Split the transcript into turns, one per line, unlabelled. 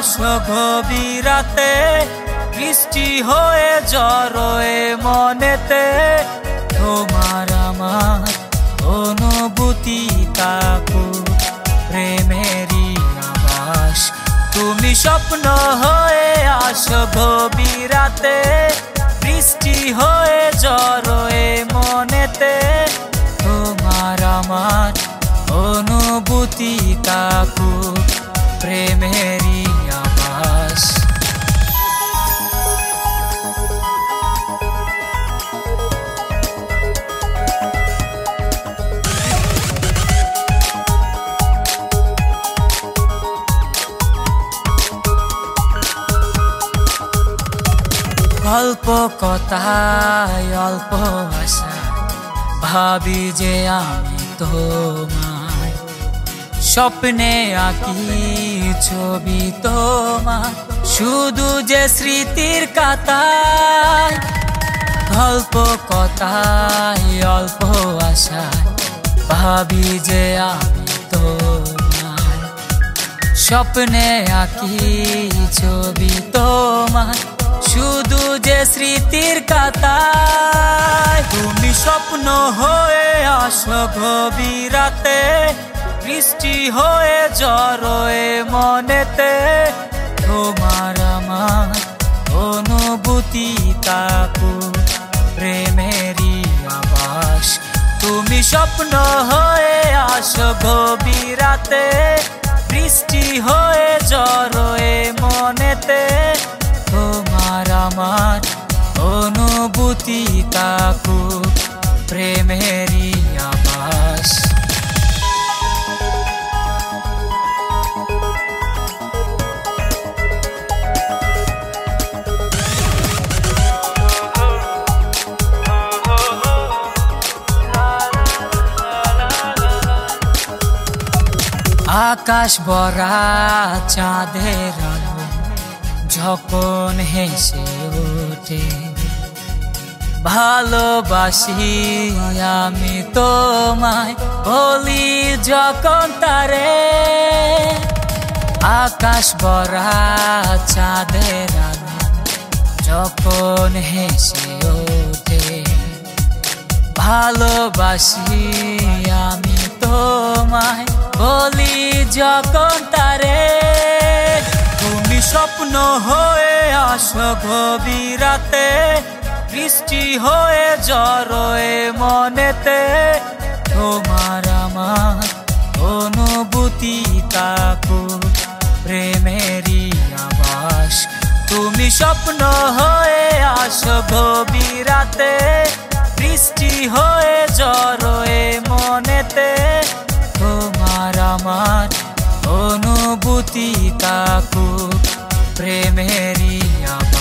আসো গভীর রাতে, বৃষ্টি হয়ে জড়োয় মনেতে। তোমার আমার অনুভূতি তাকুক প্রেমেরই আভাস। তুমি স্বপ্ন হয়ে আসো গভীর রাতে, বৃষ্টি হয়ে জড়োয় মনেতে। তোমার আমার অনুভূতি তাকুক প্রেমেরই আভাস। অল্প কথায় অল্প আশা, ভাবি যে আমি তোমায়। স্বপ্নে আঁকি ছবি তোমার, শুধু যে স্মৃতির কাতায়। অল্প কথায় অল্প আশা, ভাবি যে আমি তোমায়। স্বপ্নে আঁকি ছবি তোমার, শুধু যে স্মৃতির কাতায়। তুমি স্বপ্ন হয়ে আসো গভীর রাতে, বৃষ্টি হয়ে জড়োয় মনেতে। তোমার আমার অনুভূতি তাকুক প্রেমেরই আভাস। তুমি স্বপ্ন হয়ে আসো গভীর রাতে, বৃষ্টি হয়ে জড়োয় মনেতে। তোমার আমার অনুভূতি তাকুক প্রেমেরই আভাস। আকাশ ভরা চাঁদের আলো যখন হেসে ওঠে, ভালোবাসি আমি তোমায় বলি যখন তারে। আকাশ ভরা চাঁদের আলো যখন হেসে ওঠে, ভালোবাসি আমি তোমায় বলি যখন তারে। তুমি স্বপ্ন হয়ে আসো গভীর রাতে, বৃষ্টি হয়ে জড়োয় মনেতে। তোমার আমার অনুভূতি তাকুক প্রেমেরই আভাস। তুমি স্বপ্ন হয়ে আসো গভীর রাতে, বৃষ্টি হয়ে জড়োয় মনেতে। তোমার আমার অনুভূতি তাকুক প্রেমেরই আভাস।